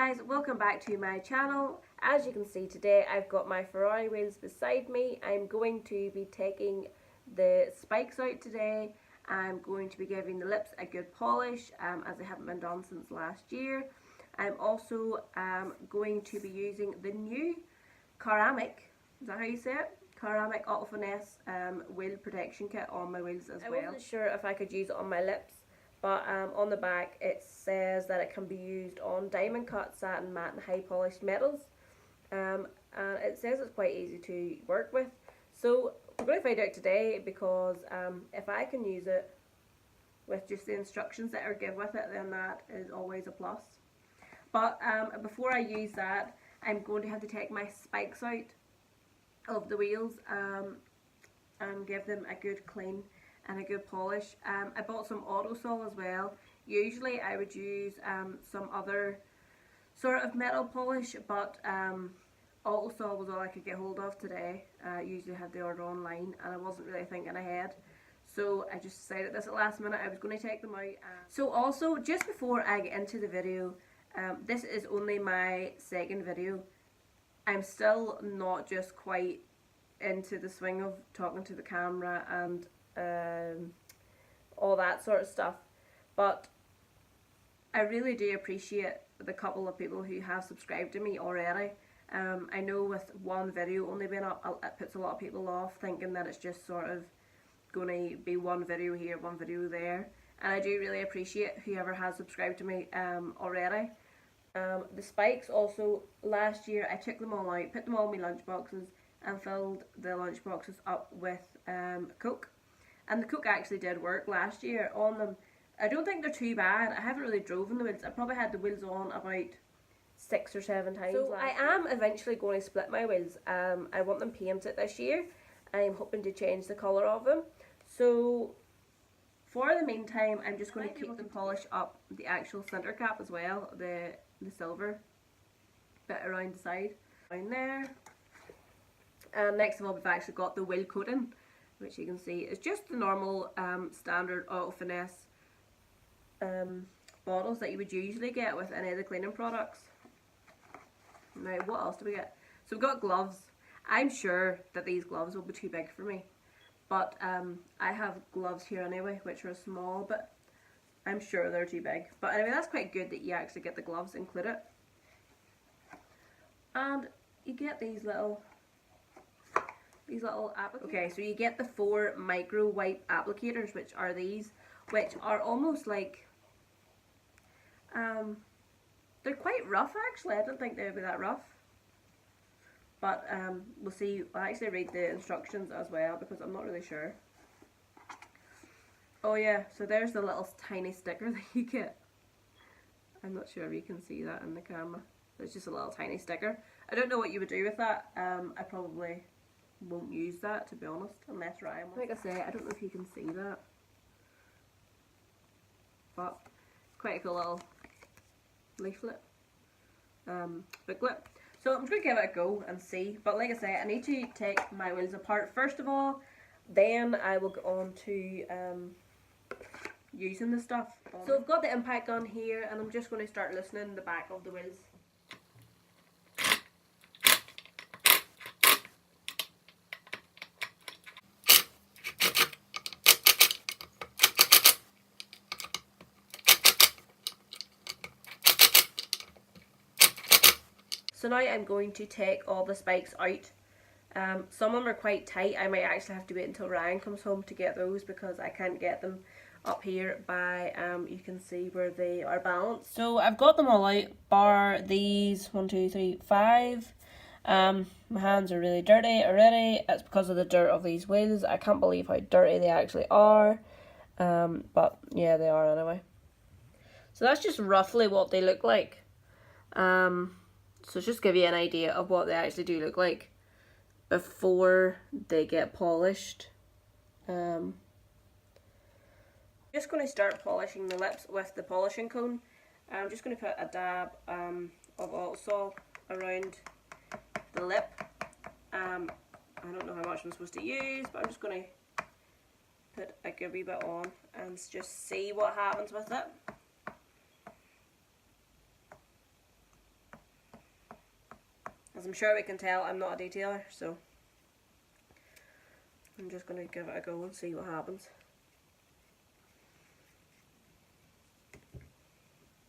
guys, welcome back to my channel. As you can see today I've got my Ferrari wheels beside me. I'm going to be taking the spikes out today. I'm going to be giving the lips a good polish as they haven't been done since last year. I'm also going to be using the new Caramic, is that how you say it? Caramic Auto Finesse wheel protection kit on my wheels as well. I wasn't sure if I could use it on my lips, but on the back it says that it can be used on diamond cut, satin, matte and high polished metals, and it says it's quite easy to work with. So we're going to find out today, because if I can use it with just the instructions that are given with it, then that is always a plus. But before I use that, I'm going to have to take my spikes out of the wheels and give them a good clean and a good polish. I bought some Auto as well. Usually I would use some other sort of metal polish, but Auto was all I could get hold of today. I usually had the order online and I wasn't really thinking ahead, so I just decided this at last minute I was going to take them out. So also, just before I get into the video, this is only my second video. I'm still not just quite into the swing of talking to the camera and all that sort of stuff, but I really do appreciate the couple of people who have subscribed to me already. I know with one video only being up, it puts a lot of people off, thinking that it's just sort of going to be one video here, one video there, and I do really appreciate whoever has subscribed to me already. The spikes also, last year I took them all out, put them all in my lunch boxes and filled the lunch boxes up with Coke. And the Coke actually did work last year on them. I don't think they're too bad. I haven't really driven the wheels. I probably had the wheels on about 6 or 7 times. So I am eventually going to split my wheels. I want them painted this year. I'm hoping to change the colour of them. So for the meantime, I'm just going to keep them polish up the actual centre cap as well, the silver bit around the side, down there. And next of all, we've actually got the wheel coating, which you can see is just the normal standard Auto Finesse bottles that you would usually get with any of the cleaning products. Now, what else do we get? So we've got gloves. I'm sure that these gloves will be too big for me, but I have gloves here anyway, which are small, but I'm sure they're too big. But anyway, that's quite good that you actually get the gloves included. And you get these little applicators. Okay, so you get the 4 micro wipe applicators, which are these, which are almost like they're quite rough actually. I don't think they would be that rough, but we'll see. I'll actually read the instructions as well because I'm not really sure. Oh yeah, so there's the little tiny sticker that you get. I'm not sure if you can see that in the camera. It's just a little tiny sticker. I don't know what you would do with that. I probably won't use that, to be honest, unless Ryan wants. Like I say, I don't know if you can see that, but quite a cool little leaflet, booklet. So I'm just going to give it a go and see, but like I say, I need to take my wheels apart first of all, then I will go on to using the stuff. So I've got the impact gun here and I'm just going to start loosening the back of the wheels. So now I'm going to take all the spikes out. Some of them are quite tight. I might actually have to wait until Ryan comes home to get those because I can't get them up here by, you can see where they are balanced. So I've got them all out, bar these 1, 2, 3, 5. My hands are really dirty already. It's because of the dirt of these wheels. I can't believe how dirty they actually are. But yeah, they are anyway. So that's just roughly what they look like. So just give you an idea of what they actually do look like before they get polished. Just going to start polishing the lips with the polishing cone. I'm just going to put a dab of Auto around the lip. I don't know how much I'm supposed to use, but I'm just going to put a good wee bit on and just see what happens with it. As I'm sure we can tell, I'm not a detailer, so I'm just going to give it a go and see what happens.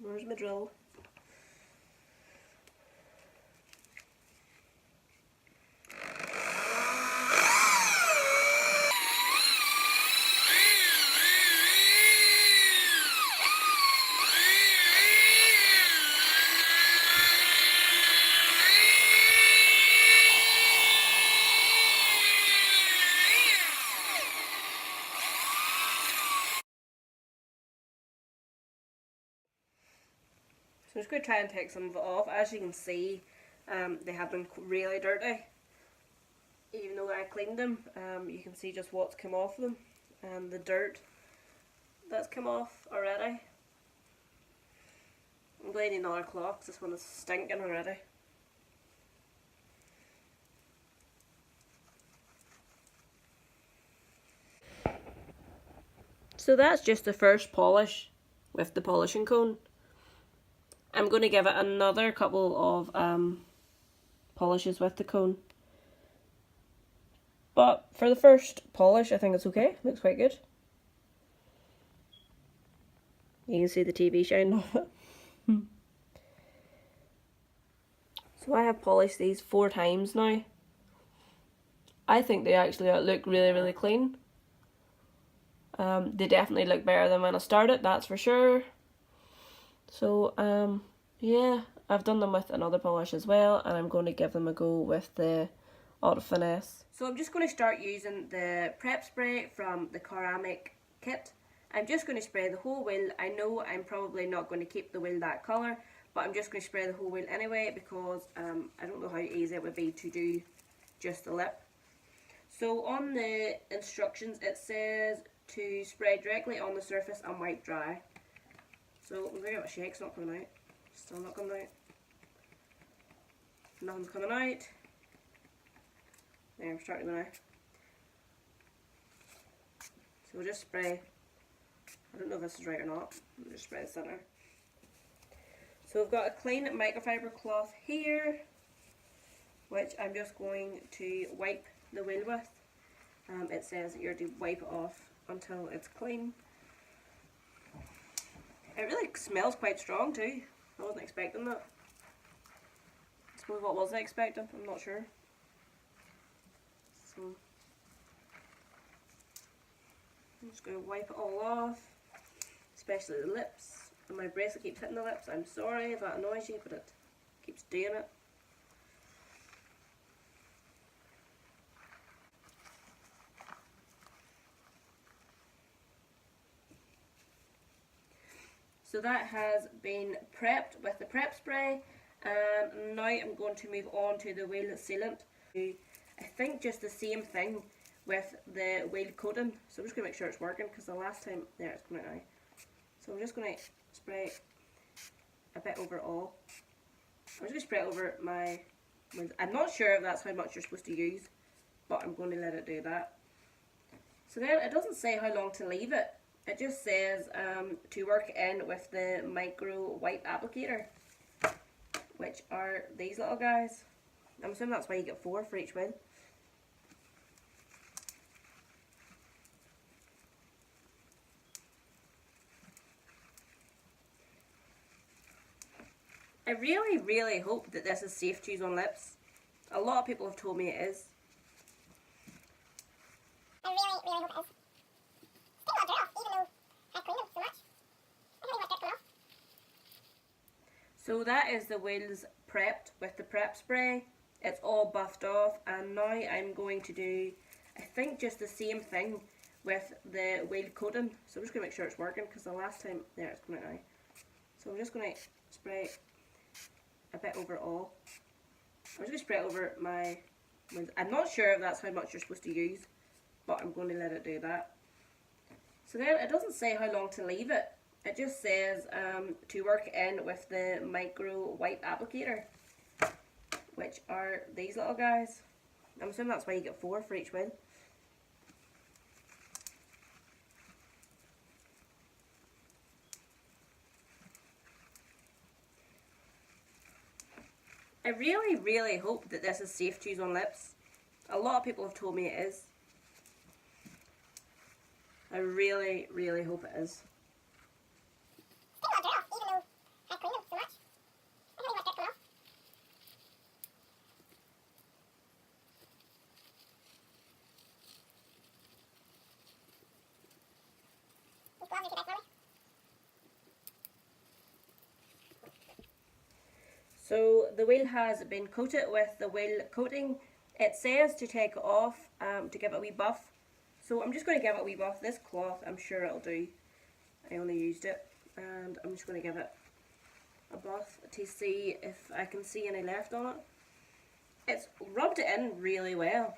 Where's my drill? So I'm just going to try and take some of it off. As you can see, they have been really dirty. Even though I cleaned them, you can see just what's come off them and the dirt that's come off already. I'm going to need another cloth because this one is stinking already. So that's just the first polish with the polishing cone. I'm going to give it another couple of polishes with the cone. But for the first polish, I think it's okay. Looks quite good. You can see the TV shine off it. So I have polished these 4 times now. I think they actually look really, really clean. They definitely look better than when I started, that's for sure. So, yeah, I've done them with another polish as well, and I'm going to give them a go with the Auto Finesse. So I'm just going to start using the prep spray from the Caramic kit. I'm just going to spray the whole wheel. I know I'm probably not going to keep the wheel that colour, but I'm just going to spray the whole wheel anyway because I don't know how easy it would be to do just the lip. So on the instructions it says to spray directly on the surface and wipe dry. So I'm going to give it a shake. It's not coming out. Still not coming out. Nothing's coming out. There, I'm starting now. So we'll just spray. I don't know if this is right or not. We'll just spray the centre. So we've got a clean microfiber cloth here, which I'm just going to wipe the wheel with. It says that you're to wipe it off until it's clean. It really smells quite strong too. I wasn't expecting that. I suppose what was I expecting? I'm not sure. So I'm just going to wipe it all off, especially the lips. And my bracelet keeps hitting the lips. I'm sorry if that annoys you, but it keeps doing it. So that has been prepped with the prep spray, and now I'm going to move on to the wheel sealant. I think just the same thing with the wheel coating. So I'm just going to make sure it's working because the last time, there it's coming out now. So I'm just going to spray a bit over all. I'm just going to spray it over my wheels. I'm not sure if that's how much you're supposed to use, but I'm going to let it do that. So then it doesn't say how long to leave it. It just says to work in with the micro wipe applicator, which are these little guys. I'm assuming that's why you get 4 for each wheel. I really, really hope that this is safe to use on lips. A lot of people have told me it is. I really, really hope it is. Still not dry off, even though I've cleaned them so much. I can't even get them off. So that is the wheels prepped with the prep spray. It's all buffed off, and now I'm going to do, I think, just the same thing with the wheel coating. So I'm just going to make sure it's working because the last time, there it's coming out now. So I'm just going to spray a bit over all. I'm just going to spray it over my wheels. I'm not sure if that's how much you're supposed to use, but I'm going to let it do that. So then it doesn't say how long to leave it. It just says to work in with the micro wipe applicator, which are these little guys. I'm assuming that's why you get 4 for each wheel. I I really hope that this is safe to use on lips. A lot of people have told me it is. I really hope it is. So the wheel has been coated with the wheel coating. It says to take it off to give it a wee buff. So I'm just going to give it a wee buff. This cloth, I'm sure it'll do. I only used it, and I'm just going to give it a buff to see if I can see any left on it. It's rubbed it in really well.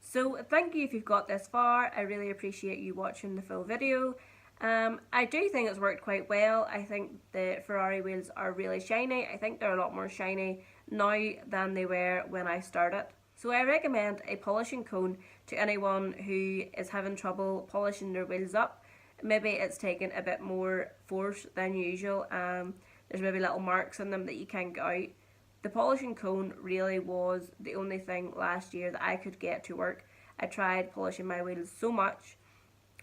So thank you if you've got this far. I really appreciate you watching the full video. I do think it's worked quite well. I think the Ferrari wheels are really shiny. I think they're a lot more shiny now than they were when I started. So I recommend a polishing cone to anyone who is having trouble polishing their wheels up. Maybe it's taken a bit more force than usual. There's maybe little marks on them that you can't get out. The polishing cone really was the only thing last year that I could get to work. I tried polishing my wheels so much,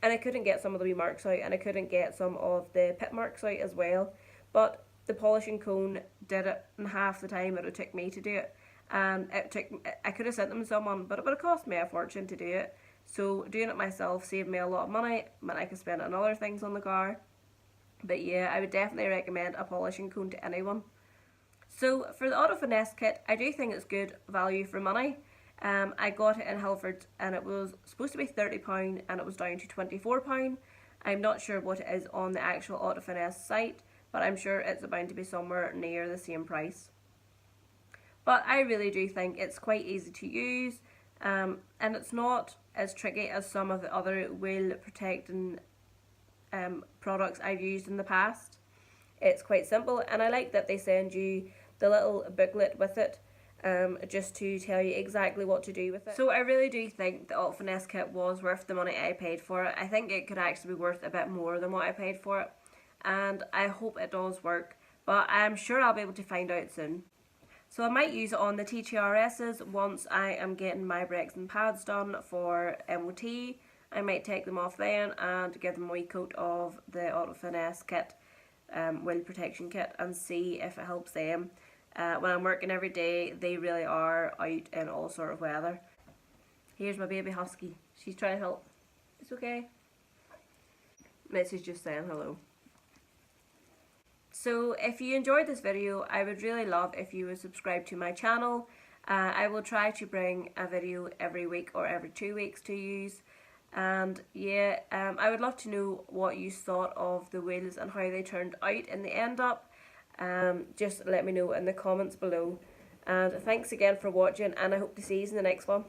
and I couldn't get some of the wee marks out, and I couldn't get some of the pit marks out as well. But the polishing cone did it in half the time it would take me to do it. And I could have sent them to someone, but it would have cost me a fortune to do it. So doing it myself saved me a lot of money, meant I could spend it on other things on the car. But yeah, I would definitely recommend a polishing cone to anyone. So for the Auto Finesse kit, I do think it's good value for money. I got it in Halford and it was supposed to be £30 and it was down to £24. I'm not sure what it is on the actual Auto Finesse site, but I'm sure it's bound to be somewhere near the same price. But I really do think it's quite easy to use, and it's not as tricky as some of the other wheel protecting products I've used in the past. It's quite simple, and I like that they send you the little booklet with it, just to tell you exactly what to do with it. So I really do think the Auto Finesse kit was worth the money I paid for it. I think it could actually be worth a bit more than what I paid for it, and I hope it does work, but I'm sure I'll be able to find out soon. So I might use it on the TTRSs once I am getting my brakes and pads done for MOT. I might take them off then and give them a wee coat of the Auto Finesse kit, wheel protection kit, and see if it helps them. When I'm working every day, they really are out in all sort of weather. Here's my baby husky. She's trying to help. It's okay. Missy's just saying hello. So if you enjoyed this video, I would really love if you would subscribe to my channel. I will try to bring a video every week or every 2 weeks to use. And yeah, I would love to know what you thought of the wheels and how they turned out in the end up. Just let me know in the comments below. And thanks again for watching, and I hope to see you in the next one.